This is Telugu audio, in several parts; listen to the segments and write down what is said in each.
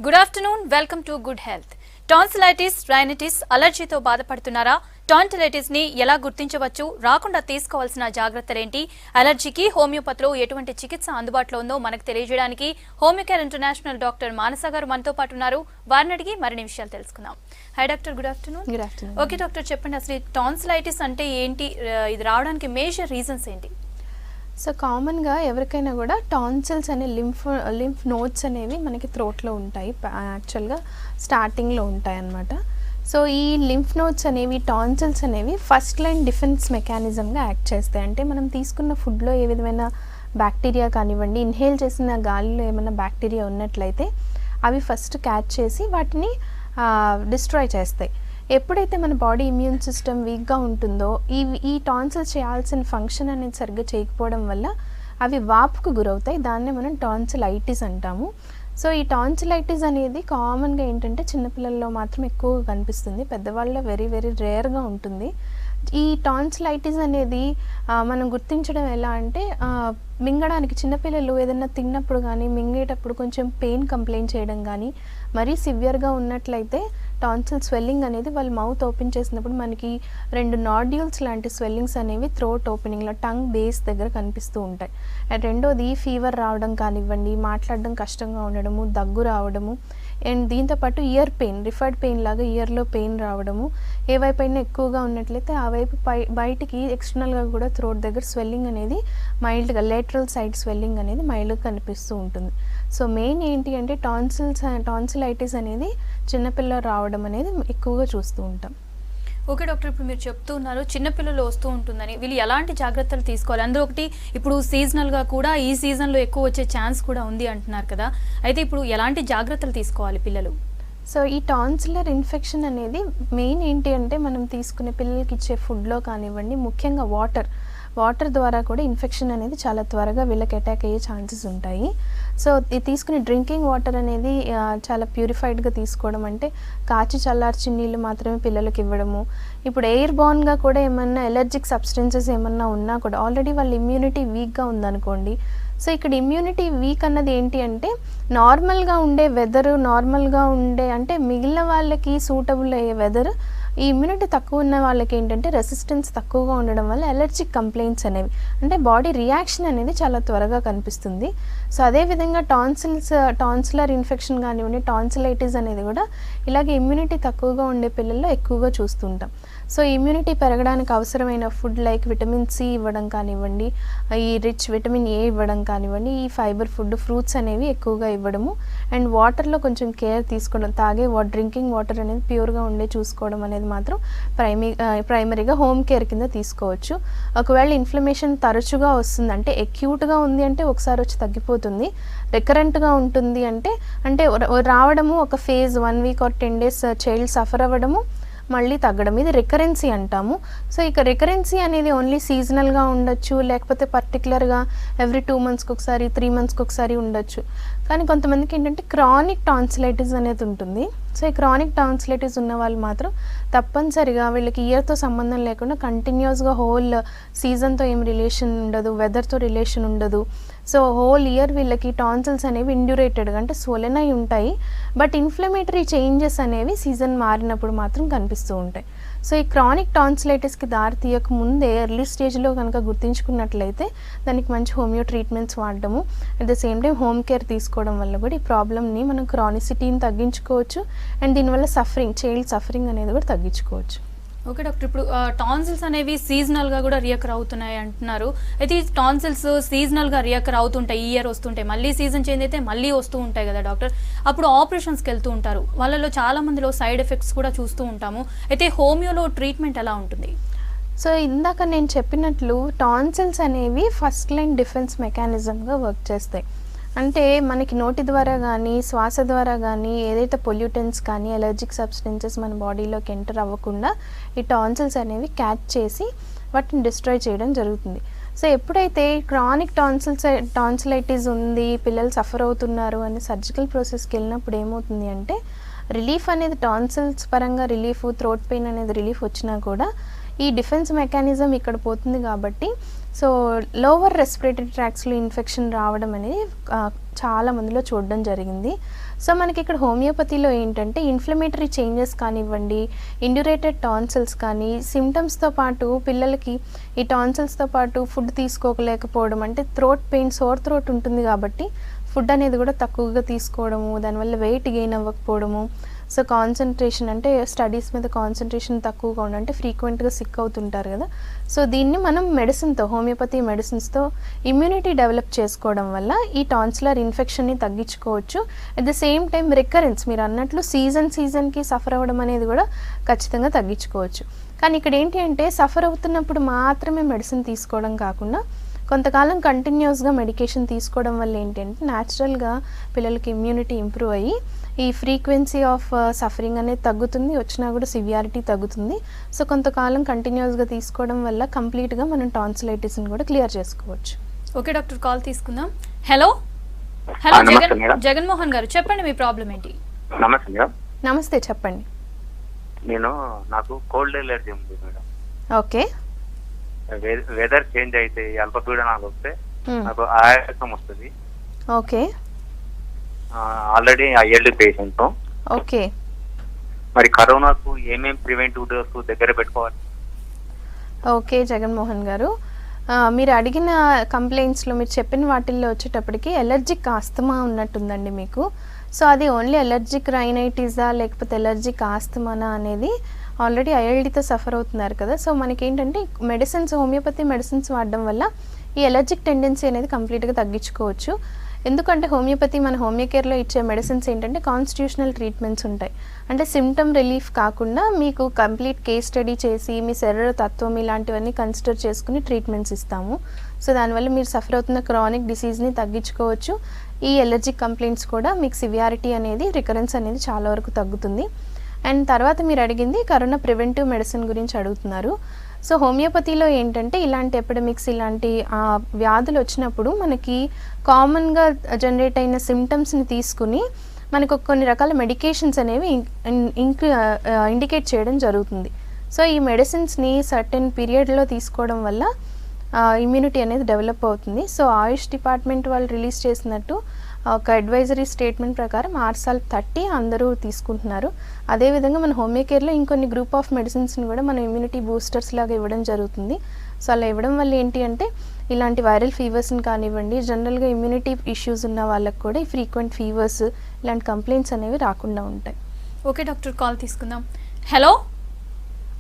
Good afternoon welcome to good health. Tonsillitis, rhinitis, అలర్జీతో బాధపడుతున్నారా? టాన్సిలైటిస్ ని ఎలా గుర్తించవచ్చు? రాకుండా తీసుకోవాల్సిన జాగ్రత్తలేంటి? అలర్జీకి హోమియోపతిలో ఎటువంటి చికిత్స అందుబాటులో ఉందో మనకు తెలియజేయడానికి హోమియోకేర్ ఇంటర్నేషనల్ డాక్టర్ మానస గారు మనతో పాటు ఉన్నారు. వారిని అడిగి మరిన్ని విషయాలు తెలుసుకుందాం. High doctor, good afternoon. Good afternoon. Okay doctor, చెప్పండి అసలు టాన్సిలైటిస్ అంటే ఏంటి? ఇది రావడానికి మేజర్ రీజన్స్ ఏంటి? సో కామన్గా ఎవరికైనా కూడా టాన్సిల్స్ అనే లింఫ్ నోడ్స్ అనేవి మనకి థ్రోట్లో ఉంటాయి. యాక్చువల్గా స్టార్టింగ్లో ఉంటాయి అన్నమాట. సో ఈ లింఫ్ నోడ్స్ అనేవి, టాన్సిల్స్ అనేవి ఫస్ట్ లైన్ డిఫెన్స్ మెకానిజంగా యాక్ట్ చేస్తాయి. అంటే మనం తీసుకున్న ఫుడ్లో ఏ విధమైన బ్యాక్టీరియా కానివ్వండి, ఇన్హేల్ చేసిన గాలిలో ఏమైనా బ్యాక్టీరియా ఉన్నట్లయితే అవి ఫస్ట్ క్యాచ్ చేసి వాటిని డిస్ట్రాయ్ చేస్తాయి. ఎప్పుడైతే మన బాడీ ఇమ్యూన్ సిస్టమ్ వీక్గా ఉంటుందో ఈ టాన్సిల్స్ చేయాల్సిన ఫంక్షన్ అనేది సరిగ్గా చేయకపోవడం వల్ల అవి వాపుకు గురవుతాయి. దాన్నే మనం టాన్సిలైటిస్ అంటాము. సో ఈ టాన్సిలైటిస్ అనేది కామన్గా ఏంటంటే చిన్నపిల్లల్లో మాత్రం ఎక్కువగా కనిపిస్తుంది, పెద్దవాళ్ళలో వెరీ వెరీ రేర్గా ఉంటుంది. ఈ టాన్సిలైటిస్ అనేది మనం గుర్తించడం ఎలా అంటే మింగడానికి చిన్నపిల్లలు ఏదైనా తిన్నప్పుడు కానీ మింగేటప్పుడు కొంచెం పెయిన్ కంప్లైంట్ చేయడం కానీ, మరీ సివియర్గా ఉన్నట్లయితే టాన్సిల్ స్వెల్లింగ్ అనేది వాళ్ళు మౌత్ ఓపెన్ చేసినప్పుడు మనకి 2 నాడ్యూల్స్ లాంటి స్వెల్లింగ్స్ అనేవి థ్రోట్ ఓపెనింగ్లో టంగ్ బేస్ దగ్గర కనిపిస్తూ ఉంటాయి. అండ్ రెండోది ఫీవర్ రావడం కానివ్వండి, మాట్లాడడం కష్టంగా ఉండడము, దగ్గు రావడము, అండ్ దీంతోపాటు ఇయర్ పెయిన్, రిఫర్డ్ పెయిన్ లాగా ఇయర్లో పెయిన్ రావడము, ఏ వైపు అయినా ఎక్కువగా ఉన్నట్లయితే ఆ వైపు బయటికి ఎక్స్టర్నల్గా కూడా థ్రోట్ దగ్గర స్వెల్లింగ్ అనేది మైల్డ్గా, లేటరల్ సైడ్ స్వెల్లింగ్ అనేది మైల్డ్గా కనిపిస్తూ ఉంటుంది. సో మెయిన్ ఏంటి అంటే టాన్సిలైటిస్ అనేది చిన్నపిల్లలు రావడం అనేది ఎక్కువగా చూస్తూ ఉంటాం. ఓకే డాక్టర్, ఇప్పుడు మీరు చెప్తూ ఉన్నారు చిన్నపిల్లలు వస్తూ ఉంటుందని. వీళ్ళు ఎలాంటి జాగ్రత్తలు తీసుకోవాలి? అందులో ఒకటి ఇప్పుడు సీజనల్గా కూడా ఈ సీజన్లో ఎక్కువ వచ్చే ఛాన్స్ కూడా ఉంది అంటున్నారు కదా, అయితే ఇప్పుడు ఎలాంటి జాగ్రత్తలు తీసుకోవాలి పిల్లలు? సో ఈ టాన్సిలర్ ఇన్ఫెక్షన్ అనేది మెయిన్ ఏంటి అంటే మనం తీసుకునే పిల్లలకి ఇచ్చే ఫుడ్లో కానివ్వండి, ముఖ్యంగా వాటర్ ద్వారా కూడా ఇన్ఫెక్షన్ అనేది చాలా త్వరగా వీళ్ళకి అటాక్ అయ్యే ఛాన్సెస్ ఉంటాయి. సో తీసుకునే డ్రింకింగ్ వాటర్ అనేది చాలా ప్యూరిఫైడ్గా తీసుకోవడం, అంటే కాచి చల్లార్చి నీళ్ళు మాత్రమే పిల్లలకి ఇవ్వడము. ఇప్పుడు ఎయిర్ బార్న్గా కూడా ఏమన్నా ఎలర్జిక్ సబ్స్టెన్సెస్ ఏమన్నా ఉన్నా కూడా, ఆల్రెడీ వాళ్ళ ఇమ్యూనిటీ వీక్గా ఉందనుకోండి. సో ఇక్కడ ఇమ్యూనిటీ వీక్ అన్నది ఏంటి అంటే నార్మల్గా ఉండే వెదరు, నార్మల్గా ఉండే అంటే మిగిలిన వాళ్ళకి సూటబుల్ అయ్యే వెదర్, ఈ ఇమ్యూనిటీ తక్కువ ఉన్న వాళ్ళకి ఏంటంటే రెసిస్టెన్స్ తక్కువగా ఉండడం వల్ల ఎలర్జిక్ కంప్లైంట్స్ అనేవి, అంటే బాడీ రియాక్షన్ అనేది చాలా త్వరగా కనిపిస్తుంది. సో అదేవిధంగా టాన్సిలర్ ఇన్ఫెక్షన్ కానివ్వండి, టాన్సిలైటిస్ అనేది కూడా ఇలాగే ఇమ్యూనిటీ తక్కువగా ఉండే పిల్లల్లో ఎక్కువగా చూస్తుంటాం. సో ఇమ్యూనిటీ పెరగడానికి అవసరమైన ఫుడ్ లైక్ విటమిన్ సి ఇవ్వడం కానివ్వండి, ఈ రిచ్ విటమిన్ ఏ ఇవ్వడం కానివ్వండి, ఈ ఫైబర్ ఫుడ్, ఫ్రూట్స్ అనేవి ఎక్కువగా ఇవ్వడము, అండ్ వాటర్లో కొంచెం కేర్ తీసుకోవడం, తాగే డ్రింకింగ్ వాటర్ అనేది ప్యూర్గా ఉండే చూసుకోవడం అనేది మాత్రం ప్రైమరీగా హోమ్ కేర్ కింద తీసుకోవచ్చు. ఒకవేళ ఇన్ఫ్లమేషన్ తరచుగా వస్తుంది, అంటే అక్యూట్గా ఉంది అంటే ఒకసారి వచ్చి తగ్గిపోతుంది, రికరెంట్గా ఉంటుంది అంటే రావడము ఒక phase 1 week or 10 days child suffer అవ్వడము, మళ్ళీ తగ్గడం, ఇది రికరెన్సీ అంటాము. సో ఇక రికరెన్సీ అనేది ఓన్లీ సీజనల్గా ఉండొచ్చు, లేకపోతే పర్టికులర్గా ఎవ్రీ 2 monthsకి ఒకసారి, 3 monthsకి ఒకసారి ఉండొచ్చు. కానీ కొంతమందికి ఏంటంటే క్రానిక్ టాన్సిలైటిస్ అనేది ఉంటుంది. సో ఈ క్రానిక్ టాన్సిలైటిస్ ఉన్న వాళ్ళు మాత్రం తప్పనిసరిగా వీళ్ళకి ఇయర్తో సంబంధం లేకుండా కంటిన్యూస్గా హోల్ సీజన్తో ఏం రిలేషన్ ఉండదు, వెదర్తో రిలేషన్ ఉండదు. సో హోల్ ఇయర్ వీళ్ళకి టాన్సిల్స్ అనేవి ఇండ్యూరేటెడ్గా అంటే స్వెలెన్ అయి ఉంటాయి, బట్ ఇన్ఫ్లమేటరీ చేంజెస్ అనేవి సీజన్ మారినప్పుడు మాత్రం కనిపిస్తూ ఉంటాయి. సో ఈ క్రానిక్ టాన్సిలైటిస్కి దారి తీయక ముందే ఎర్లీ స్టేజ్లో కనుక గుర్తించుకున్నట్లయితే దానికి మంచి హోమియో ట్రీట్మెంట్స్ వాడడము, at the same time home care తీసుకోవడం వల్ల కూడా ఈ ప్రాబ్లమ్ని మనం క్రానిసిటీని తగ్గించుకోవచ్చు, అండ్ దీనివల్ల చైల్డ్ సఫరింగ్ అనేది కూడా తగ్గించుకోవచ్చు. ఓకే డాక్టర్, ఇప్పుడు టాన్సిల్స్ అనేవి సీజనల్గా కూడా రియాకర్ అవుతున్నాయి అంటున్నారు. అయితే ఈ టాన్సిల్స్ సీజనల్గా రియాకర్ అవుతుంటాయి, ఈ ఇయర్ వస్తుంటాయి, మళ్ళీ సీజన్ చేంజ్ అయితే మళ్ళీ వస్తూ ఉంటాయి కదా డాక్టర్, అప్పుడు ఆపరేషన్స్కి వెళ్తూ ఉంటారు. వాళ్ళలో చాలా మందిలో సైడ్ ఎఫెక్ట్స్ కూడా చూస్తూ ఉంటాము. అయితే హోమియోలో ట్రీట్మెంట్ ఎలా ఉంటుంది? సో ఇందాక నేను చెప్పినట్లు టాన్సిల్స్ అనేవి ఫస్ట్ లైన్ డిఫెన్స్ మెకానిజంగా వర్క్ చేస్తాయి. అంటే మనకి నోటి ద్వారా కానీ, శ్వాస ద్వారా కానీ ఏదైతే పొల్యూటెంట్స్ కానీ, ఎలర్జిక్ సబ్స్టెన్సెస్ మన బాడీలోకి ఎంటర్ అవ్వకుండా ఈ టాన్సిల్స్ అనేవి క్యాచ్ చేసి వాటిని డిస్ట్రాయ్ చేయడం జరుగుతుంది. సో ఎప్పుడైతే క్రానిక్ టాన్సిలైటిస్ ఉంది, పిల్లలు సఫర్ అవుతున్నారు అని సర్జికల్ ప్రాసెస్కి వెళ్ళినప్పుడు ఏమవుతుంది అంటే రిలీఫ్ అనేది టాన్సిల్స్ పరంగా రిలీఫ్, థ్రోట్ పెయిన్ అనేది రిలీఫ్ వచ్చినా కూడా ఈ డిఫెన్స్ మెకానిజం ఇక్కడ పోతుంది కాబట్టి సో లోవర్ రెస్పిరేటరీ ట్రాక్స్లో ఇన్ఫెక్షన్ రావడం అనేది చాలా మందిలో చూడడం జరిగింది. సో మనకి ఇక్కడ హోమియోపతిలో ఏంటంటే ఇన్ఫ్లమేటరీ చేంజెస్ కానివ్వండి, ఇండ్యురేటెడ్ టాన్సిల్స్ కానీ, సిమ్టమ్స్తో పాటు పిల్లలకి ఈ టాన్సిల్స్తో పాటు ఫుడ్ తీసుకోలేకపోవడం, అంటే థ్రోట్ పెయిన్, సోర్ థ్రోట్ ఉంటుంది కాబట్టి ఫుడ్ అనేది కూడా తక్కువగా తీసుకోవడము, దానివల్ల వెయిట్ గెయిన్ అవ్వకపోవడము, సో కాన్సన్ట్రేషన్ అంటే స్టడీస్ మీద కాన్సన్ట్రేషన్ తక్కువగా ఉండడం, అంటే ఫ్రీక్వెంట్గా సిక్ అవుతుంటారు కదా. సో దీన్ని మనం మెడిసిన్తో, హోమియోపతి మెడిసిన్స్తో ఇమ్యూనిటీ డెవలప్ చేసుకోవడం వల్ల ఈ టాన్సిలర్ ఇన్ఫెక్షన్ని తగ్గించుకోవచ్చు. At the same time recurrence, మీరు అన్నట్లు సీజన్కి సఫర్ అవ్వడం అనేది కూడా ఖచ్చితంగా తగ్గించుకోవచ్చు. కానీ ఇక్కడ ఏంటి అంటే సఫర్ అవుతున్నప్పుడు మాత్రమే మెడిసిన్ తీసుకోవడం కాకుండా కొంతకాలం కంటిన్యూస్గా మెడికేషన్ తీసుకోవడం వల్ల ఏంటంటే న్యాచురల్గా పిల్లలకి ఇమ్యూనిటీ ఇంప్రూవ్ అయ్యి ఈ ఫ్రీక్వెన్సీ ఆఫ్ సఫరింగ్ అనేది తగ్గుతుంది, వచ్చినా కూడా సివియారిటీ తగ్గుతుంది. సో కొంతకాలం కంటిన్యూస్గా తీసుకోవడం వల్ల కంప్లీట్గా మనం టాన్సిలైటిస్ని కూడా క్లియర్ చేసుకోవచ్చు. ఓకే డాక్టర్, కాల్ తీసుకుందాం. హలో జగన్మోహన్ గారు, చెప్పండి మీ ప్రాబ్లం ఏంటి? నమస్తే, చెప్పండి. నాకు కోల్డ్ ఎలర్జీ ఉంది మేడం. ఓకే. వెదర్ చేంజ్ అయితే అల్పపీడనాలు వస్తే నాకు ఆయాసం వస్తుంది. Okay. Already ILD patient. Okay. మరి కరోనాకు ఏమేమి ప్రివెంటివ్ డోస్ దగ్గర పెట్టుకోవాలి? ఓకే జగన్మోహన్ గారు, మీరు అడిగిన కంప్లైంట్స్లో మీరు చెప్పిన వాటిల్లో వచ్చేటప్పటికి ఎలర్జిక్ ఆస్తమా ఉన్నట్టుందండి మీకు. సో అది ఓన్లీ ఎలర్జిక్ రైనైటిసా లేకపోతే ఎలర్జిక్ ఆస్తమానా అనేది ఆల్రెడీ ఐఎల్డీతో సఫర్ అవుతున్నారు కదా. సో మనకేంటంటే మెడిసిన్స్, హోమియోపతి మెడిసిన్స్ వాడడం వల్ల ఈ ఎలర్జిక్ టెండెన్సీ అనేది కంప్లీట్గా తగ్గించుకోవచ్చు. ఎందుకంటే హోమియోపతి, మన హోమియో కేర్లో ఇచ్చే మెడిసిన్స్ ఏంటంటే కాన్స్టిట్యూషనల్ ట్రీట్మెంట్స్ ఉంటాయి. అంటే సిమ్టమ్ రిలీఫ్ కాకుండా మీకు కంప్లీట్ కేస్ స్టడీ చేసి మీ శరీర తత్వం ఇలాంటివన్నీ కన్సిడర్ చేసుకుని ట్రీట్మెంట్స్ ఇస్తాము. సో దానివల్ల మీరు సఫర్ అవుతున్న క్రానిక్ డిసీజ్ని తగ్గించుకోవచ్చు. ఈ ఎలర్జిక్ కంప్లైంట్స్ కూడా మీకు సివియారిటీ అనేది, రికరెన్స్ అనేది చాలా వరకు తగ్గుతుంది. అండ్ తర్వాత మీరు అడిగింది కరోనా ప్రివెంటివ్ మెడిసిన్ గురించి అడుగుతున్నారు. సో హోమియోపతిలో ఏంటంటే ఇలాంటి ఎపిడమిక్స్, ఇలాంటి వ్యాధులు వచ్చినప్పుడు మనకి కామన్గా జనరేట్ అయిన సిమ్టమ్స్ని తీసుకుని మనకు కొన్ని రకాల మెడికేషన్స్ అనేవి ఇండికేట్ చేయడం జరుగుతుంది. సో ఈ మెడిసిన్స్ని సర్టెన్ పీరియడ్లో తీసుకోవడం వల్ల ఇమ్యూనిటీ అనేది డెవలప్ అవుతుంది. సో ఆయుష్ డిపార్ట్మెంట్ వాళ్ళు రిలీజ్ చేసినట్టు ఒక అడ్వైజరీ స్టేట్మెంట్ ప్రకారం RSAL-30 అందరూ తీసుకుంటున్నారు. అదేవిధంగా మన హోమియో కేర్లో ఇంకొన్ని గ్రూప్ ఆఫ్ మెడిసిన్స్ని కూడా మనం ఇమ్యూనిటీ బూస్టర్స్ లాగా ఇవ్వడం జరుగుతుంది. సో అలా ఇవ్వడం వల్ల ఏంటి అంటే ఇలాంటి వైరల్ ఫీవర్స్ని కానివ్వండి, జనరల్గా ఇమ్యూనిటీ ఇష్యూస్ ఉన్న వాళ్ళకి కూడా ఈ ఫ్రీక్వెంట్ ఫీవర్స్, ఇలాంటి కంప్లైంట్స్ అనేవి రాకుండా ఉంటాయి. ఓకే డాక్టర్, కాల్ తీసుకుందాం. హలో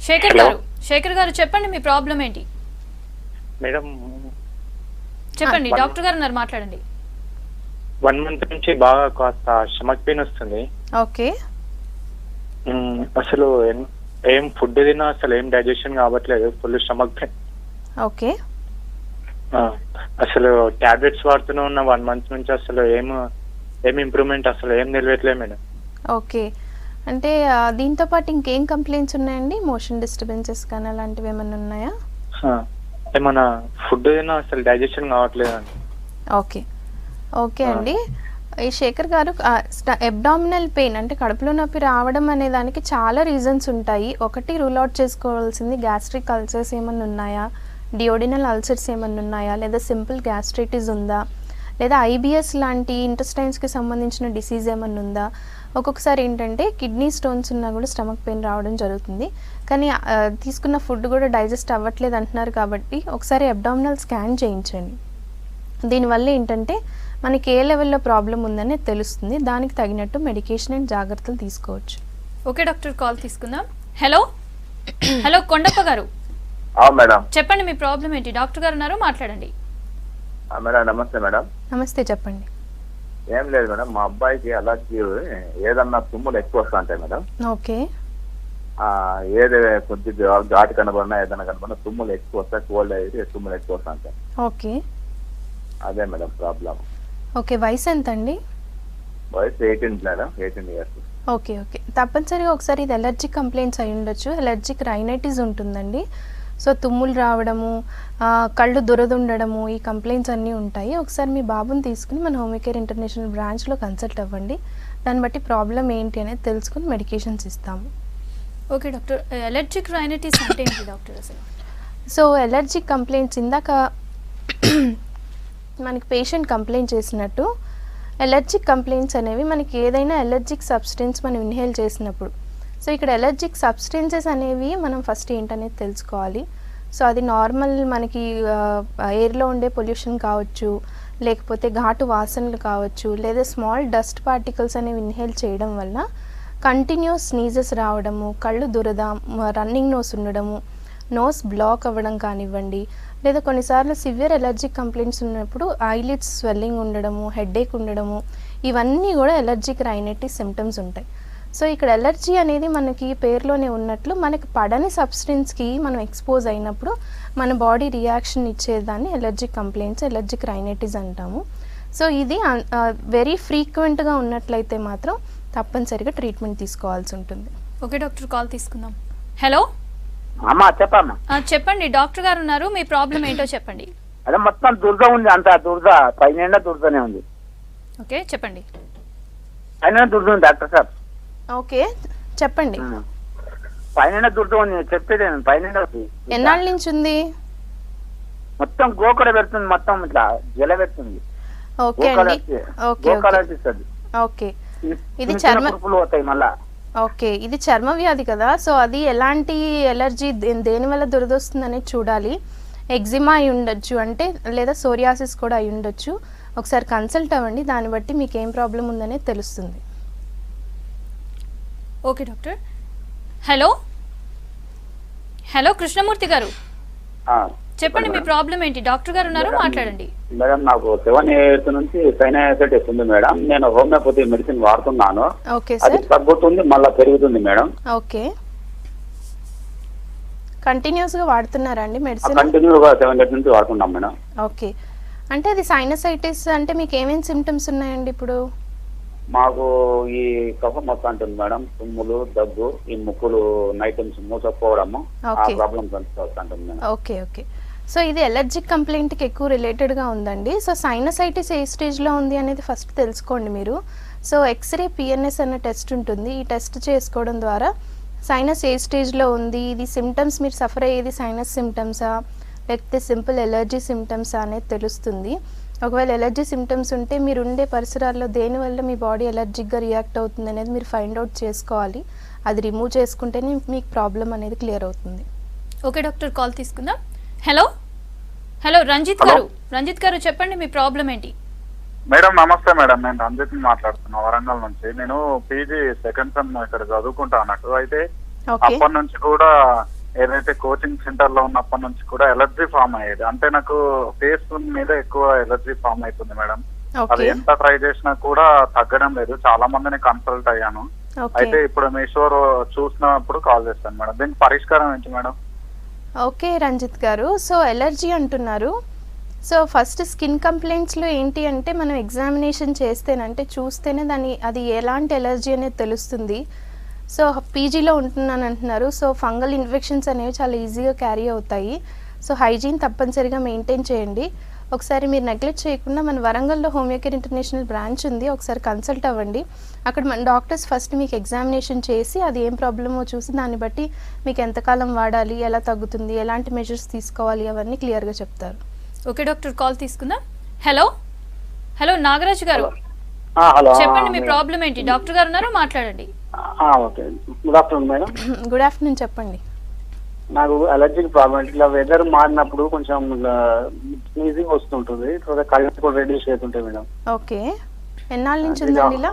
శేఖర్ గారు, చెప్పండి మీ ప్రాబ్లం ఏంటి? మేడం చెప్పండి, డాక్టర్ గారు ఉన్నారు, మాట్లాడండి. 1 month నుంచి బాగా కాస్త స్టమక్ పెయిన్ వస్తుంది. ఓకే. అసలు ఏం ఫుడ్ తిన్నా అసలు ఏం డైజెషన్ కావట్లేదు, ఫుల్ స్టమక్ పెయిన్. ఓకే. అసలు టాబ్లెట్స్ వాడుతూనే ఉన్న 1 month నుంచి అసలు ఏం ఇంప్రూవ్మెంట్ అసలు ఏం నిలవట్లేదు మేడం. ఓకే. అంటే దీంతో పాటు ఇంకేం కంప్లైంట్స్ ఉన్నాయండి? మోషన్ డిస్టర్బెన్సెస్ కానీ అలాంటివి ఏమైనా ఉన్నాయా? ఏమన్నా ఫుడ్ తిన్నా అసలు డైజెషన్ కావట్లేదు అండి. ఓకే. ఓకే అండి, ఈ శేఖర్ గారు, అబ్డామినల్ పెయిన్ అంటే కడుపులో నొప్పి రావడం అనే దానికి చాలా రీజన్స్ ఉంటాయి. ఒకటి రూల్ అవుట్ చేసుకోవాల్సింది గ్యాస్ట్రిక్ అల్సర్స్ ఏమన్నా ఉన్నాయా, డియోడినల్ అల్సర్స్ ఏమన్నా ఉన్నాయా, లేదా సింపుల్ గ్యాస్ట్రైటిస్ ఉందా, లేదా IBS లాంటి ఇంటెస్టైన్స్కి సంబంధించిన డిసీజ్ ఏమన్నా ఉందా. ఒక్కొక్కసారి ఏంటంటే కిడ్నీ స్టోన్స్ ఉన్నా కూడా స్టమక్ పెయిన్ రావడం జరుగుతుంది. కానీ తీసుకున్న ఫుడ్ కూడా డైజెస్ట్ అవ్వట్లేదు అంటున్నారు కాబట్టి ఒకసారి అబ్డామినల్ స్కాన్ చేయించండి. దీనివల్ల ఏంటంటే మనకి ఏ లెవెల్లో ప్రాబ్లం ఉందని తెలుస్తుంది. దానికి తగినట్టు మెడికేషన్ అండ్ జాగ్రత్తలు తీసుకోవచ్చు. ఓకే డాక్టర్, కాల్ తీసుకుందాం. హలో కొండప్ప గారు, మేడం చెప్పండి మీ ప్రాబ్లం ఏంటి? డాక్టర్ గారు ఉన్నారు, మాట్లాడండి. మేడం నమస్తే. మేడం నమస్తే, చెప్పండి. ఏం లేదు మేడం, మా అబ్బాయికి అలర్జీ, ఏదన్నా తుమ్ములు ఎక్కువ వస్తా ఉంటాయి మేడం. ఓకే. ఏది కొద్దిగా ఘాటు కనబడినా ఏదైనా కనబడినా తుమ్ములు ఎక్కువ వస్తాయి, కోల్డ్ అయితే తుమ్ములు ఎక్కువ వస్తా ఉంటాయి. ఓకే. అదే మేడం ప్రాబ్లం. ఓకే. వయసు ఎంత అండి? వయసు 18 మేడం, 18 years. ఓకే. ఓకే, తప్పనిసరిగా ఒకసారి ఇది ఎలర్జిక్ కంప్లైంట్స్ అయి ఉండొచ్చు. ఎలర్జిక్ రైనైటిస్ ఉంటుందండి. సో తుమ్ములు రావడము, కళ్ళు దురదుండడము, ఈ కంప్లైంట్స్ అన్నీ ఉంటాయి. ఒకసారి మీ బాబుని తీసుకుని మన హోమియో కేర్ ఇంటర్నేషనల్ బ్రాంచ్లో కన్సల్ట్ అవ్వండి. దాన్ని బట్టి ప్రాబ్లం ఏంటి అనేది తెలుసుకుని మెడికేషన్స్ ఇస్తాము. ఓకే డాక్టర్, ఎలర్జిక్ రైనైటిస్ అంటే ఏంటి డాక్టర్ అసలు? సో ఎలర్జిక్ కంప్లైంట్స్ ఇందాక మనకి పేషెంట్ కంప్లైంట్ చేసినట్టు ఎలర్జిక్ కంప్లైంట్స్ అనేవి మనకి ఏదైనా ఎలర్జిక్ సబ్స్టెన్స్ మనం ఇన్హేల్ చేసినప్పుడు, సో ఇక్కడ ఎలర్జిక్ సబ్స్టెన్సెస్ అనేవి మనం ఫస్ట్ ఏంటనేది తెలుసుకోవాలి. సో అది నార్మల్ మనకి ఎయిర్లో ఉండే పొల్యూషన్ కావచ్చు, లేకపోతే ఘాటు వాసనలు కావచ్చు, లేదా స్మాల్ డస్ట్ పార్టికల్స్ అనేవి ఇన్హేల్ చేయడం వల్ల కంటిన్యూస్ స్నీజెస్ రావడము, కళ్ళు దురద, రన్నింగ్ నోస్ ఉండడము, నోస్ బ్లాక్ అవ్వడం కానివ్వండి, లేదా కొన్నిసార్లు సివియర్ ఎలర్జిక్ కంప్లైంట్స్ ఉన్నప్పుడు ఐలిడ్స్ స్వెల్లింగ్ ఉండడము, హెడేక్ ఉండడము, ఇవన్నీ కూడా ఎలర్జిక్ రైనైటిస్ సిమ్టమ్స్ ఉంటాయి. సో ఇక్కడ ఎలర్జీ అనేది మనకి పేరులోనే ఉన్నట్లు మనకి పడని సబ్స్టెన్స్కి మనం ఎక్స్పోజ్ అయినప్పుడు మన బాడీ రియాక్షన్ ఇచ్చేదాన్ని ఎలర్జిక్ కంప్లైంట్స్, ఎలర్జిక్ రైనైటిస్ అంటాము. సో ఇది వెరీ ఫ్రీక్వెంట్గా ఉన్నట్లయితే మాత్రం తప్పనిసరిగా ట్రీట్మెంట్ తీసుకోవాల్సి ఉంటుంది. ఓకే డాక్టర్, కాల్ తీసుకుందాం. హలో అమ్మా చెప్పమ్మా. చెప్పండి, డాక్టర్ గారు ఉన్నారు, మీ ప్రాబ్లం ఏంటో చెప్పండి. అదే మొత్తం దురద ఉంది, అంత దురద పైన దురదనే ఉంది. ఓకే చెప్పండి. పైన దురద ఉంది డాక్టర్ సార్. ఓకే చెప్పండి. పైన దురద ఉంది చెప్పేది. పైన ఎన్నాళ్ళ నుంచి ఉంది? మొత్తం గోకడ పెడుతుంది, మొత్తం ఇట్లా జల పెడుతుంది. ఓకే అండి. ఓకే ఓకే ఇది చర్మ పోతాయి మళ్ళా. ఓకే ఇది చర్మ వ్యాధి కదా, సో అది ఎలాంటి ఎలర్జీ, దేని వల్ల దురదొస్తుంది అనేది చూడాలి. ఎగ్జిమా అయి ఉండొచ్చు, అంటే లేదా సోరియాసిస్ కూడా అయి ఉండొచ్చు. ఒకసారి కన్సల్ట్ అవ్వండి, దాన్ని బట్టి మీకు ఏం ప్రాబ్లం ఉందనేది తెలుస్తుంది. Okay doctor. Hello hello Krishnamurthy గారు చెప్పండి, మీ ప్రాబ్లం ఏంటి? డాక్టర్ గారు ఉన్నారు, మాట్లాడండి. మేడం నాకు 7 years నుంచి సైనసైటిస్ ఉంది మేడం. నేను హోమియోపతి మెడిసిన్ వాడుతున్నాను. ఓకే అది సార్. తగ్గుతుంది మళ్ళీ పెరుగుతుంది మేడం. ఓకే కంటిన్యూస్ గా వాడుతున్నారా అండి మెడిసిన్? కంటిన్యూగా 7 years నుంచి వాడుతున్నాం మేడం. ఓకే అంటే అది సైనసైటిస్ అంటే మీకు ఏమేమి సిమ్టమ్స్ ఉన్నాయండి ఇప్పుడు? మాకు ఈ కఫం మొత్తం ఉంటుంది మేడం, తుమ్ములు, దగ్గు, ఈ ముక్కులు నైట్ నుంచి మూసపోవడము, ఆ ప్రాబ్లమ్స్ వస్తుంటుంది మేడం. ఓకే ఓకే సో ఇది ఎలర్జిక్ కంప్లైంట్కి ఎక్కువ రిలేటెడ్గా ఉందండి. సో సైనసైటిస్ ఏ స్టేజ్లో ఉంది అనేది ఫస్ట్ తెలుసుకోండి మీరు. సో ఎక్స్రే పిఎన్ఎస్ అనే టెస్ట్ ఉంటుంది, ఈ టెస్ట్ చేసుకోవడం ద్వారా సైనస్ ఏ స్టేజ్లో ఉంది, ఇది సిమ్టమ్స్ మీరు సఫర్ అయ్యేది సైనస్ సిమ్టమ్సా లేకపోతే సింపుల్ ఎలర్జీ సిమ్టమ్సా అనేది తెలుస్తుంది. ఒకవేళ ఎలర్జీ సిమ్టమ్స్ ఉంటే మీరు ఉండే పరిసరాల్లో దేనివల్ల మీ బాడీ ఎలర్జిక్గా రియాక్ట్ అవుతుంది అనేది మీరు ఫైండ్ అవుట్ చేసుకోవాలి. అది రిమూవ్ చేసుకుంటేనే మీకు ప్రాబ్లం అనేది క్లియర్ అవుతుంది. ఓకే డాక్టర్, కాల్ తీసుకుందాం. హలో హలో రంజిత్ గారు. రంజిత్ గారు చెప్పండి, మీ ప్రాబ్లం ఏంటి? మేడం నమస్తే మేడం, నేను రంజిత్ మాట్లాడుతున్నా వరంగల్ నుంచి. నేను పీజీ సెకండ్ సెమ్ ఇక్కడ చదువుకుంటా అన్నట్టు. అయితే అప్పటి నుంచి కూడా ఏదైతే కోచింగ్ సెంటర్ లో ఉన్నప్పటి నుంచి కూడా ఎలర్జీ ఫామ్ అయ్యేది. అంటే నాకు ఫేస్ మీద ఎక్కువ ఎలర్జీ ఫామ్ అవుతుంది మేడం. అది ఎంత ట్రై చేసినా కూడా తగ్గడం లేదు. చాలా మందిని కన్సల్ట్ అయ్యాను. అయితే ఇప్పుడు మీ షో చూసినప్పుడు కాల్ చేస్తాను మేడం. దీనికి పరిష్కారం ఏంటి మేడం? ఓకే రంజిత్ గారు, సో ఎలర్జీ అంటున్నారు. సో ఫస్ట్ స్కిన్ కంప్లైంట్స్లో ఏంటి అంటే మనం ఎగ్జామినేషన్ చేస్తేనంటే చూస్తేనే అది ఎలాంటి ఎలర్జీ అనేది తెలుస్తుంది. సో పీజీలో ఉంటున్నాను అంటున్నారు, సో ఫంగల్ ఇన్ఫెక్షన్స్ అనేవి చాలా ఈజీగా క్యారీ అవుతాయి. సో హైజీన్ తప్పనిసరిగా మెయింటైన్ చేయండి. ఒకసారి మీరు నెగ్లెక్ట్ చేయకుండా మన వరంగల్లో హోమియోకేర్ ఇంటర్నేషనల్ బ్రాంచ్ ఉంది, ఒకసారి కన్సల్ట్ అవ్వండి. అక్కడ మన డాక్టర్స్ ఫస్ట్ మీకు ఎగ్జామినేషన్ చేసి అది ఏం ప్రాబ్లమో చూసి దాన్ని బట్టి మీకు ఎంతకాలం వాడాలి, ఎలా తగ్గుతుంది, ఎలాంటి మెజర్స్ తీసుకోవాలి అవన్నీ క్లియర్గా చెప్తారు. ఓకే డాక్టర్, కాల్ తీసుకుందాం. హలో హలో నాగరాజు గారు చెప్పండి, మీ ప్రాబ్లం ఏంటి? డాక్టర్ గారు ఉన్నారు, మాట్లాడండి. Okay good afternoon madam. Good afternoon చెప్పండి. నాకు అలర్జిక్ ప్రాబ్లం, ఇట్లా వెదర్ మారినప్పుడు కొంచెం స్నీజింగ్ వస్తుంటుంది, కళ్ళు కూడా రెడ్యూస్ అవుతుంటాయి మేడం. ఓకే ఎన్నాళ్ళ నుంచి ఉందండి ఇలా?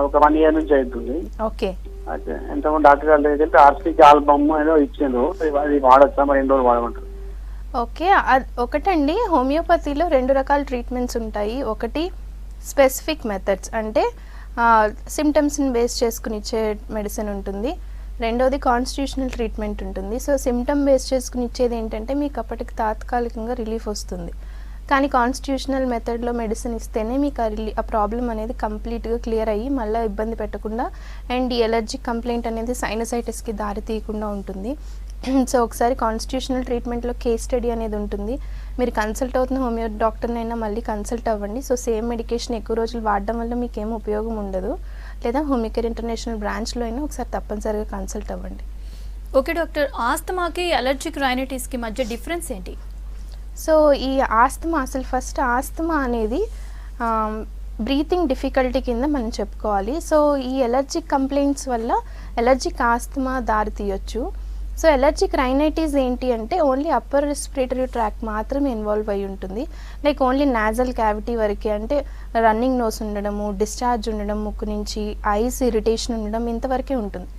ఒక 1 year నుంచి అవుతుంది. ఓకే అయితే ఎంతమంది డాక్టర్ గారు దగ్గరికి ఆర్సిక్ ఆల్బమ్ ఏదో ఇచ్చిండ్రు, అది వాడచ్చా మరి ఎన్ని రోజులు వాడమంటారు? ఓకే ఒకటండి, హోమియోపతిలో 2 రకాల ట్రీట్మెంట్స్ ఉంటాయి. ఒకటి స్పెసిఫిక్ మెథడ్స్, అంటే సిమ్టమ్స్ని బేస్ చేసుకుని ఇచ్చే మెడిసిన్ ఉంటుంది. రెండోది కాన్స్టిట్యూషనల్ ట్రీట్మెంట్ ఉంటుంది. సో సిమ్టమ్ బేస్ చేసుకుని ఇచ్చేది ఏంటంటే మీకు అప్పటికి తాత్కాలికంగా రిలీఫ్ వస్తుంది, కానీ కాన్స్టిట్యూషనల్ మెథడ్లో మెడిసిన్ ఇస్తేనే మీకు ఆ ప్రాబ్లం అనేది కంప్లీట్గా క్లియర్ అయ్యి మళ్ళీ ఇబ్బంది పెట్టకుండా అండ్ ఈ ఎలర్జిక్ కంప్లైంట్ అనేది సైనసైటిస్కి దారి తీయకుండా ఉంటుంది. సో ఒకసారి కాన్స్టిట్యూషనల్ ట్రీట్మెంట్లో కేస్ స్టడీ అనేది ఉంటుంది. మీరు కన్సల్ట్ అవుతున్న హోమియో డాక్టర్నైనా మళ్ళీ కన్సల్ట్ అవ్వండి. సో సేమ్ మెడికేషన్ ఎక్కువ రోజులు వాడడం వల్ల మీకు ఏం ఉపయోగం ఉండదు. లేదా హోమియోకేర్ ఇంటర్నేషనల్ బ్రాంచ్లో అయినా ఒకసారి తప్పనిసరిగా కన్సల్ట్ అవ్వండి. ఓకే డాక్టర్, ఆస్తమాకి అలర్జిక్ రైనైటిస్కి మధ్య డిఫరెన్స్ ఏంటి? సో ఈ ఆస్తమా, అసలు ఫస్ట్ ఆస్తమా అనేది బ్రీతింగ్ డిఫికల్టీ కింద మనం చెప్పుకోవాలి. సో ఈ ఎలర్జిక్ కంప్లైంట్స్ వల్ల ఎలర్జిక్ ఆస్తమా దారి తీయొచ్చు. సో ఎలర్జిక్ రైనైటిస్ ఏంటి అంటే ఓన్లీ అప్పర్ రెస్పిరేటరీ ట్రాక్ మాత్రమే ఇన్వాల్వ్ అయి ఉంటుంది. లైక్ ఓన్లీ నాజల్ క్యావిటీ వరకే, అంటే రన్నింగ్ నోస్ ఉండడము, డిశ్చార్జ్ ఉండడం ముక్కు నుంచి, ఐస్ ఇరిటేషన్ ఉండడం ఇంతవరకే ఉంటుంది.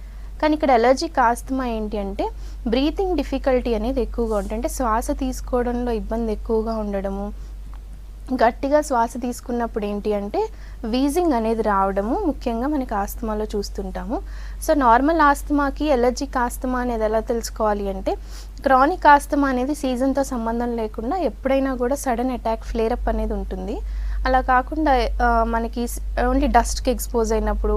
కానీ ఇక్కడ ఎలర్జిక్ ఆస్తమా ఏంటి అంటే బ్రీతింగ్ డిఫికల్టీ అనేది ఎక్కువగా ఉంటుంది. అంటే శ్వాస తీసుకోవడంలో ఇబ్బంది ఎక్కువగా ఉండడము, గట్టిగా శ్వాస తీసుకున్నప్పుడు ఏంటి అంటే వీజింగ్ అనేది రావడము ముఖ్యంగా మనకి ఆస్తమాలో చూస్తుంటాము. సో నార్మల్ ఆస్తమాకి ఎలర్జిక్ ఆస్తమా అనేది ఎలా తెలుసుకోవాలి అంటే క్రానిక్ ఆస్తమా అనేది సీజన్తో సంబంధం లేకుండా ఎప్పుడైనా కూడా సడన్ అటాక్ ఫ్లేరప్ అనేది ఉంటుంది. అలా కాకుండా మనకి ఓన్లీ డస్ట్కి ఎక్స్పోజ్ అయినప్పుడు,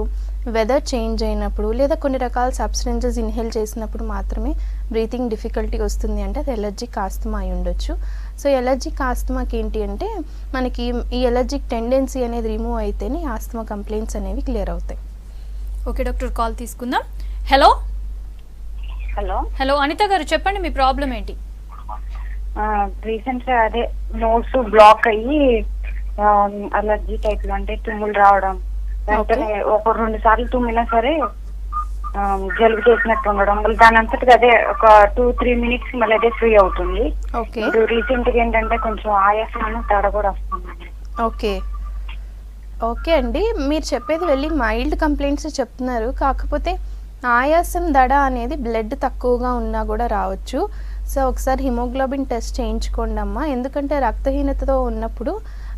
వెదర్ చేంజ్ అయినప్పుడు, లేదా కొన్ని రకాల సబ్స్టెన్సెస్ ఇన్హేల్ చేసినప్పుడు మాత్రమే బ్రీతింగ్ డిఫికల్టీ వస్తుంది అంటే అది ఎలర్జిక్ ఆస్తమా అయి ఉండొచ్చు. సో ఎలర్జిక్ ఆస్తమాకి ఏంటి అంటే మనకి ఈ ఎలర్జిక్ టెండెన్సీ అనేది రిమూవ్ అయితేనే ఆస్తమా కంప్లైంట్స్ అనేవి క్లియర్ అవుతాయి. ఓకే డాక్టర్, కాల్ తీసుకుందాం. హలో హలో హలో అనిత గారు, చెప్పండి మీ ప్రాబ్లం ఏంటి? రీసెంట్ గా అదే నోట్స్ బ్లాక్ అయ్యి అలర్జీ టైప్ లో, అంటే తుమ్ములు రావడం, వెంటనే ఒక 2 సార్లు తుమ్మినా సరే జలుబు చేసినట్టు ఉండడం, దాని అంతటికి అదే ఒక 2-3 మినిట్స్ మళ్ళీ అదే ఫ్రీ అవుతుంది. రీసెంట్ గా ఏంటంటే కొంచెం ఆయాసం తడ కూడా వస్తుంది. ఓకే ఓకే అండి, మీరు చెప్పేది వెళ్ళి మైల్డ్ కంప్లైంట్స్ చెప్తున్నారు. కాకపోతే ఆయాసం దడ అనేది బ్లడ్ తక్కువగా ఉన్నా కూడా రావచ్చు. సో ఒకసారి హిమోగ్లోబిన్ టెస్ట్ చేయించుకోండి అమ్మా. ఎందుకంటే రక్తహీనతతో ఉన్నప్పుడు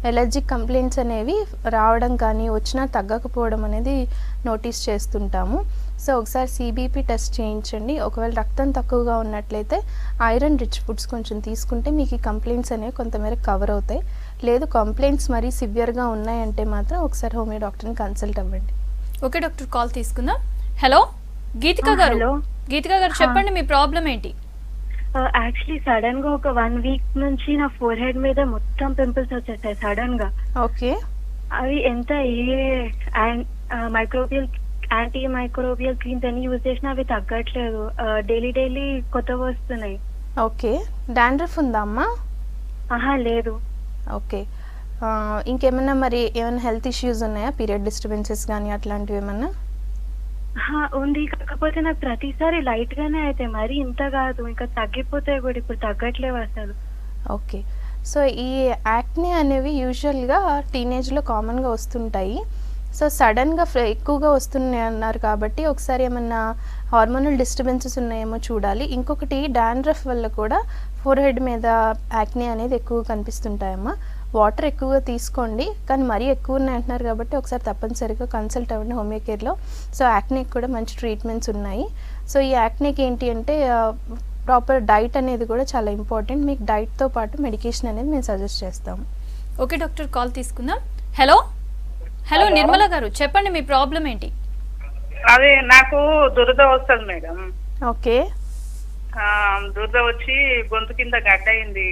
ఎలర్జిక్ కంప్లైంట్స్ అనేవి రావడం కానీ వచ్చినా తగ్గకపోవడం అనేది నోటీస్ చేస్తుంటాము. సో ఒకసారి సిబిపి టెస్ట్ చేయించండి. ఒకవేళ రక్తం తక్కువగా ఉన్నట్లయితే ఐరన్ రిచ్ ఫుడ్స్ కొంచెం తీసుకుంటే మీకు ఈ కంప్లైంట్స్ అనేవి కొంతమేర కవర్ అవుతాయి. లేదు కంప్లైంట్స్ మరీ సివియర్గా ఉన్నాయంటే మాత్రం ఒకసారి హోమియో డాక్టర్ని కన్సల్ట్ అవ్వండి. ఓకే డాక్టర్, కాల్ తీసుకుందాం. హలో గీతిక గారు. గీతిక గారు చెప్పండి మీ ప్రాబ్లం ఏంటి? యాక్చువల్లీ సడన్ గా ఒక 1 వీక్ నుంచి నా ఫోర్ హెడ్ మీద మొత్తం పింపుల్స్ వచ్చేసాయి సడన్ గా. ఓకే, అవి ఎంత యాంటీ మైక్రోబియల్ క్రీమ్స్ అన్ని యూజ్ చేసినా అవి తగ్గట్లేదు. డైలీ కొత్తగా వస్తున్నాయి. ఓకే, డాండ్రఫ్ ఉందా అమ్మా? లేదు. ఓకే, ఇంకేమన్నా మరి ఏమైనా హెల్త్ ఇష్యూస్ ఉన్నాయా? పీరియడ్ డిస్టర్బెన్సెస్ కానీ అట్లాంటివి ఏమన్నా? ఉంది, కాకపోతే నాకు ప్రతిసారి లైట్ గానే అయితే మరి ఇంత కాదు, ఇంకా తగ్గిపోతాయి కూడా, ఇప్పుడు తగ్గట్లేవు అసలు. ఓకే, సో ఈ యాక్నే అనేవి యూజువల్గా టీనేజ్లో కామన్గా వస్తుంటాయి. సో సడన్గా ఎక్కువగా వస్తున్నాయి అన్నారు కాబట్టి ఒకసారి ఏమన్నా హార్మోనల్ డిస్టర్బెన్సెస్ ఉన్నాయేమో చూడాలి. ఇంకొకటి డాండ్రఫ్ వల్ల కూడా ఫోర్ హెడ్ మీద యాక్నే అనేది ఎక్కువ కనిపిస్తుంటాయమ్మా. వాటర్ ఎక్కువగా తీసుకోండి, కానీ మరీ ఎక్కువ ఉన్నాయి అంటున్నారు కాబట్టి ఒకసారి తప్పనిసరిగా కన్సల్ట్ అవ్వండి హోమియో కేర్లో. సో యాక్నేకి కూడా మంచి ట్రీట్మెంట్స్ ఉన్నాయి. సో ఈ యాక్నేకి ఏంటి అంటే ప్రాపర్ డైట్ అనేది కూడా చాలా ఇంపార్టెంట్. మీకు డైట్తో పాటు మెడికేషన్ అనేది మేము సజెస్ట్ చేస్తాము. ఓకే డాక్టర్, కాల్ తీసుకుందాం. హలో హలో నిర్మల గారు, చెప్పండి మీ ప్రాబ్లం ఏంటి? అదే నాకు దురద వస్తుంది మేడం. ఓకే, దురద వచ్చి గొంతు కింద గడ్డ అయింది.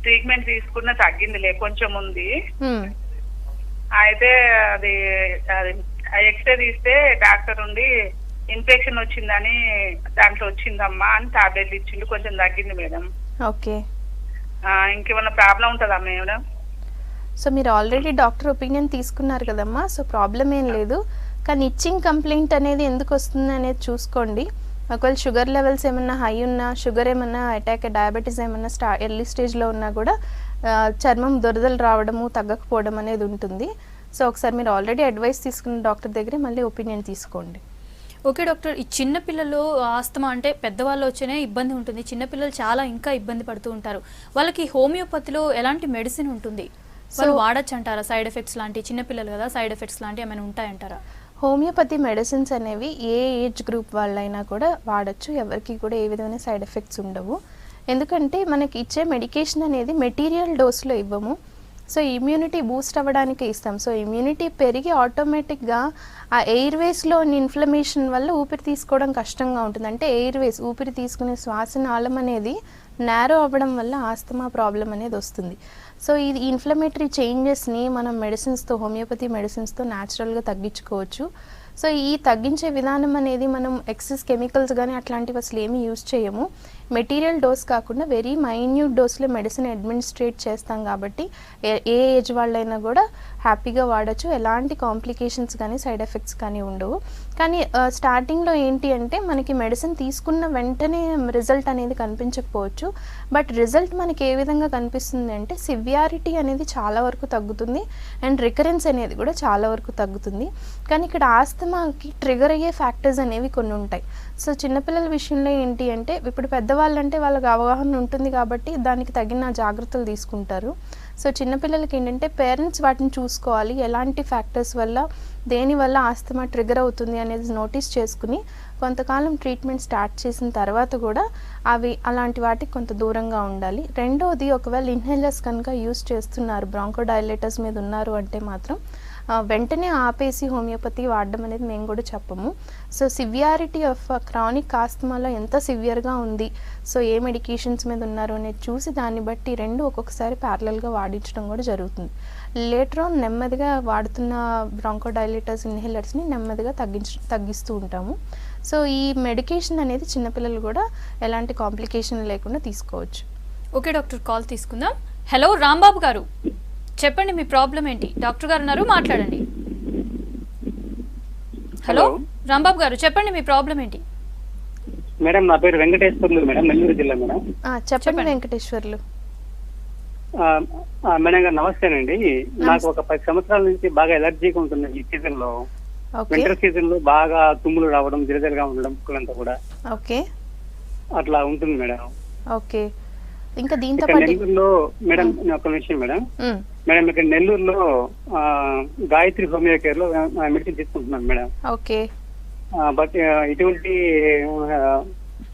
ట్రీట్మెంట్ తీసుకున్న తగ్గిందిలే, కొంచెం ఉంది. అయితే అది ఎక్స్రే తీస్తే డాక్టర్ ఉండి ఇన్ఫెక్షన్ వచ్చిందని దాంట్లో వచ్చిందమ్మా అని టాబ్లెట్లు ఇచ్చిండు, కొంచెం తగ్గింది మేడం. ఓకే, ఇంకేమన్నా ప్రాబ్లం ఉంటుందా మేడం? సో మీరు ఆల్రెడీ డాక్టర్ ఒపీనియన్ తీసుకున్నారు కదమ్మా. సో ప్రాబ్లం ఏం లేదు, కానీ ఇచ్చింగ్ కంప్లైంట్ అనేది ఎందుకు వస్తుంది అనేది చూసుకోండి. ఒకవేళ షుగర్ లెవెల్స్ ఏమన్నా హై ఉన్నా, షుగర్ ఏమన్నా అటాక్, డయాబెటీస్ ఏమన్నా ఎర్లీ స్టేజ్లో ఉన్నా కూడా చర్మం దురదలు రావడము తగ్గకపోవడం అనేది ఉంటుంది. సో ఒకసారి మీరు ఆల్రెడీ అడ్వైస్ తీసుకున్న డాక్టర్ దగ్గరే మళ్ళీ ఒపీనియన్ తీసుకోండి. ఓకే డాక్టర్, ఈ చిన్నపిల్లలు ఆస్తమా అంటే పెద్దవాళ్ళు వచ్చేనే ఇబ్బంది ఉంటుంది, చిన్నపిల్లలు చాలా ఇంకా ఇబ్బంది పడుతూ ఉంటారు. వాళ్ళకి హోమియోపతిలో ఎలాంటి మెడిసిన్ ఉంటుంది? వాళ్ళు వాడచ్చు అంటారా? సైడ్ ఎఫెక్ట్స్ లాంటి, చిన్నపిల్లలు కదా, సైడ్ ఎఫెక్ట్స్ లాంటివి ఏమైనా ఉంటాయంటారా? హోమియోపతి మెడిసిన్స్ అనేవి ఏ ఏజ్ గ్రూప్ వాళ్ళైనా కూడా వాడచ్చు. ఎవరికి కూడా ఏ విధమైన సైడ్ ఎఫెక్ట్స్ ఉండవు. ఎందుకంటే మనకి ఇచ్చే మెడికేషన్ అనేది మెటీరియల్ డోస్లో ఇవ్వము. సో ఇమ్యూనిటీ బూస్ట్ అవ్వడానికి ఇస్తాం. సో ఇమ్యూనిటీ పెరిగి ఆటోమేటిక్గా ఆ ఎయిర్వేస్లో ఇన్ఫ్లమేషన్ వల్ల ఊపిరి తీసుకోవడం కష్టంగా ఉంటుంది. అంటే ఎయిర్వేస్, ఊపిరి తీసుకునే శ్వాసనాళం అనేది నేరో అవ్వడం వల్ల ఆస్తమా ప్రాబ్లం అనేది వస్తుంది. సో ఈ ఇన్ఫ్లమేటరీ చేంజెస్ని మనం మెడిసిన్స్తో, హోమియోపతి మెడిసిన్స్తో న్యాచురల్గా తగ్గించుకోవచ్చు. సో ఈ తగ్గించే విధానం అనేది మనం ఎక్సెస్ కెమికల్స్ కానీ అట్లాంటివి అసలు ఏమీ యూజ్ చేయము. మెటీరియల్ డోస్ కాకుండా వెరీ మైన్యూట్ డోస్లో మెడిసిన్ అడ్మినిస్ట్రేట్ చేస్తాం కాబట్టి ఏ ఏజ్ వాళ్ళైనా కూడా హ్యాపీగా వాడచ్చు, ఎలాంటి కాంప్లికేషన్స్ కానీ సైడ్ ఎఫెక్ట్స్ కానీ ఉండవు. కానీ స్టార్టింగ్లో ఏంటి అంటే మనకి మెడిసిన్ తీసుకున్న వెంటనే రిజల్ట్ అనేది కనిపించకపోవచ్చు. బట్ రిజల్ట్ మనకి ఏ విధంగా కనిపిస్తుంది అంటే సివియారిటీ అనేది చాలా వరకు తగ్గుతుంది అండ్ రికరెన్స్ అనేది కూడా చాలా వరకు తగ్గుతుంది. కానీ ఇక్కడ ఆస్తమాకి ట్రిగర్ అయ్యే ఫ్యాక్టర్స్ అనేవి కొన్ని ఉంటాయి. సో చిన్నపిల్లల విషయంలో ఏంటి అంటే ఇప్పుడు పెద్దవాళ్ళంటే వాళ్ళకి అవగాహన ఉంటుంది కాబట్టి దానికి తగిన జాగ్రత్తలు తీసుకుంటారు. సో చిన్నపిల్లలకి ఏంటంటే పేరెంట్స్ వాటిని చూసుకోవాలి, ఎలాంటి ఫ్యాక్టర్స్ వల్ల దేనివల్ల ఆస్తమా ట్రిగర్ అవుతుంది అనేది నోటీస్ చేసుకుని కొంతకాలం ట్రీట్మెంట్ స్టార్ట్ చేసిన తర్వాత కూడా అవి అలాంటి వాటికి కొంత దూరంగా ఉండాలి. రెండోది, ఒకవేళ ఇన్హేలర్స్ కనుక యూస్ చేస్తున్నారు, బ్రాంకోడైలేటర్స్ మీద ఉన్నారు అంటే మాత్రం వెంటనే ఆపేసి హోమియోపతి వాడడం అనేది మేము కూడా చెప్పము. సో సివియారిటీ ఆఫ్ క్రానిక్ ఆస్తమాలో ఎంత సివియర్గా ఉంది, సో ఏ మెడికేషన్స్ మీద ఉన్నారు అనేది చూసి దాన్ని బట్టి రెండు ఒక్కొక్కసారి ప్యారలల్గా వాడించడం కూడా జరుగుతుంది. లేటర్ ఆన్ నెమ్మదిగా వాడుతున్న బ్రాంకోడైలేటర్స్ ఇన్హేలర్స్ని నెమ్మదిగా తగ్గిస్తూ ఉంటాము. సో ఈ మెడికేషన్ అనేది చిన్నపిల్లలు కూడా ఎలాంటి కాంప్లికేషన్ లేకుండా తీసుకోవచ్చు. ఓకే డాక్టర్, కాల్ తీసుకుందాం. హలో రాంబాబు గారు, చెప్పండి మీ ప్రాబ్లం ఏంటి? డాక్టర్ గారు ఉన్నారు, మాట్లాడండి. హలో రాంబాబు గారు, చెప్పండి మీ ప్రాబ్లం ఏంటి? మేడం నా పేరు వెంకటేశ్వర్లు మేడం, నెల్లూరు జిల్లా మేడం. చెప్పండి వెంకటేశ్వర్లు. మేడం గారు నమస్తేనండి. నాకు ఒక 10 సంవత్సరాల నుంచి బాగా ఎలర్జీగా ఉంటుంది ఈ సీజన్ లో. వింటర్ సీజన్ లో బాగా తుమ్ములు రావడం, జిరజరగా ఉండడం ముక్కులంతా కూడా అట్లా ఉంటుంది మేడం. ఓకే, ఇంకా దీంతో నెల్లూరులో మేడం ఒక విషయం మేడం, ఇక్కడ నెల్లూరులో గాయత్రి హోమియో కేర్ లో మెడిసిన్ తీసుకుంటున్నాను మేడం. ఓకే, బట్ ఇటువంటి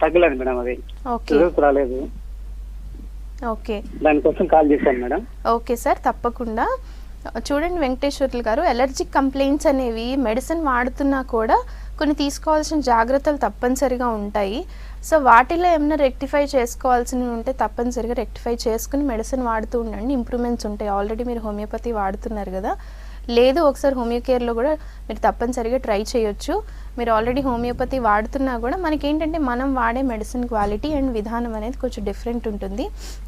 తగ్గలేదు మేడం, అది రిజల్ట్స్ రాలేదు. ఓకే, దానికోసం కాల్ చేశాను మేడం. ఓకే సార్, తప్పకుండా. చూడండి వెంకటేశ్వర్లు గారు, ఎలర్జిక్ కంప్లైంట్స్ అనేవి మెడిసిన్ వాడుతున్నా కూడా కొన్ని తీసుకోవాల్సిన జాగ్రత్తలు తప్పనిసరిగా ఉంటాయి. సో వాటిలో ఏమైనా రెక్టిఫై చేసుకోవాల్సినవి ఉంటే తప్పనిసరిగా రెక్టిఫై చేసుకుని మెడిసిన్ వాడుతూ ఉండండి, ఇంప్రూవ్మెంట్స్ ఉంటాయి. ఆల్రెడీ మీరు హోమియోపతి వాడుతున్నారు కదా, లేదు ఒకసారి హోమియో కేర్లో కూడా మీరు తప్పనిసరిగా ట్రై చేయొచ్చు. మీరు ఆల్రెడీ హోమియోపతి వాడుతున్నా కూడా మనకేంటంటే మనం వాడే మెడిసిన్ క్వాలిటీ అండ్ విధానం అనేది కొంచెం డిఫరెంట్ ఉంటుంది.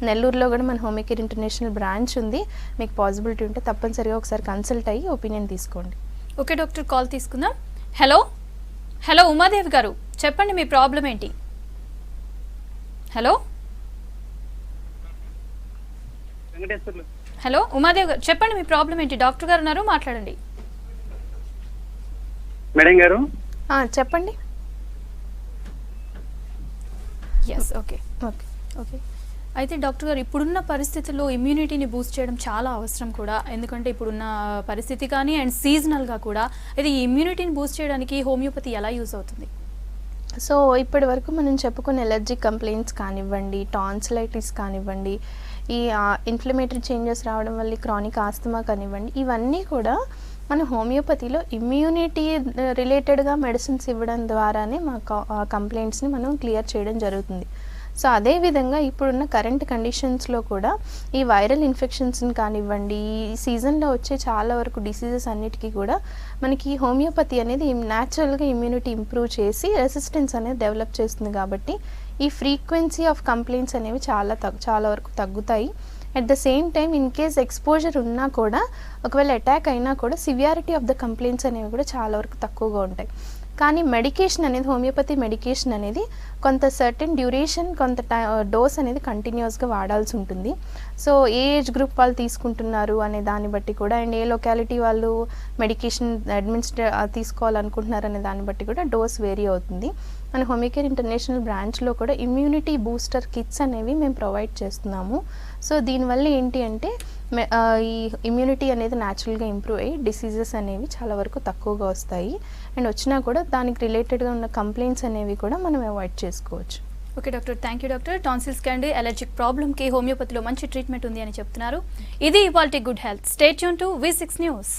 నెల్లూరులో కూడా మన హోమియో కేర్ ఇంటర్నేషనల్ బ్రాంచ్ ఉంది. మీకు పాసిబిలిటీ ఉంటే తప్పనిసరిగా ఒకసారి కన్సల్ట్ అయ్యి ఒపీనియన్ తీసుకోండి. ఓకే డాక్టర్, కాల్ తీసుకుందాం. హలో హలో ఉమాదేవి గారు, చెప్పండి మీ ప్రాబ్లం ఏంటి? హలో వెంకటేశ్వర్లు. హలో ఉమాదేవి గారు, చెప్పండి మీ ప్రాబ్లం ఏంటి? డాక్టర్ గారు ఉన్నారు, మాట్లాడండి. మేడం గారు చెప్పండి. Yes, okay okay okay. అయితే డాక్టర్ గారు, ఇప్పుడున్న పరిస్థితుల్లో ఇమ్యూనిటీని బూస్ట్ చేయడం చాలా అవసరం కూడా, ఎందుకంటే ఇప్పుడున్న పరిస్థితి కానీ అండ్ సీజనల్గా కూడా. అయితే ఈ ఇమ్యూనిటీని బూస్ట్ చేయడానికి హోమియోపతి ఎలా యూజ్ అవుతుంది? సో ఇప్పటి వరకు మనం చెప్పుకున్న ఎలర్జిక్ కంప్లైంట్స్ కానివ్వండి, టాన్సిలైటిస్ కానివ్వండి, ఈ ఇన్ఫ్లమేటరీ చేంజెస్ రావడం వల్ల క్రానిక్ ఆస్తమా కానివ్వండి, ఇవన్నీ కూడా మన హోమియోపతిలో ఇమ్యూనిటీ రిలేటెడ్గా మెడిసిన్స్ ఇవ్వడం ద్వారానే మా కంప్లైంట్స్ని మనం క్లియర్ చేయడం జరుగుతుంది. సో అదేవిధంగా ఇప్పుడున్న కరెంట్ కండిషన్స్లో కూడా ఈ వైరల్ ఇన్ఫెక్షన్స్ని కానివ్వండి, ఈ సీజన్లో వచ్చే చాలా వరకు డిసీజెస్ అన్నిటికీ కూడా మనకి హోమియోపతి అనేది న్యాచురల్గా ఇమ్యూనిటీ ఇంప్రూవ్ చేసి రెసిస్టెన్స్ అనేది డెవలప్ చేస్తుంది. కాబట్టి ఈ ఫ్రీక్వెన్సీ ఆఫ్ కంప్లైంట్స్ అనేవి చాలా వరకు తగ్గుతాయి. At the same time in case exposure ఉన్నా కూడా, ఒకవేళ అటాక్ అయినా కూడా సివియారిటీ ఆఫ్ ద కంప్లైంట్స్ అనేవి కూడా చాలా వరకు తక్కువగా ఉంటాయి. కానీ మెడికేషన్ అనేది, హోమియోపతి మెడికేషన్ అనేది కొంత సర్టెన్ డ్యూరేషన్, కొంత డోస్ అనేది కంటిన్యూస్గా వాడాల్సి ఉంటుంది. సో ఏ ఏజ్ గ్రూప్ వాళ్ళు తీసుకుంటున్నారు అనే దాన్ని బట్టి కూడా, అండ్ ఏ లొకాలిటీ వాళ్ళు మెడికేషన్ తీసుకోవాలనుకుంటున్నారు అనే దాన్ని బట్టి కూడా డోస్ వేరీ అవుతుంది. మన హోమియో కేర్ ఇంటర్నేషనల్ బ్రాంచ్లో కూడా ఇమ్యూనిటీ బూస్టర్ కిట్స్ అనేవి మేము ప్రొవైడ్ చేస్తున్నాము. సో దీనివల్ల ఏంటి అంటే ఈ ఇమ్యూనిటీ అనేది న్యాచురల్గా ఇంప్రూవ్ అయ్యి డిసీజెస్ అనేవి చాలా వరకు తక్కువగా వస్తాయి. అండ్ వచ్చినా కూడా దానికి రిలేటెడ్గా ఉన్న కంప్లైంట్స్ అనేవి కూడా మనం అవాయిడ్ చేసుకోవచ్చు. Okay doctor, thank you doctor. Tonsils and allergic ప్రాబ్లమ్కి హోమియోపతిలో మంచి ట్రీట్మెంట్ ఉంది అని చెప్తున్నారు. ఇది ఇవాల్టి good health. Stay tune to V6 news.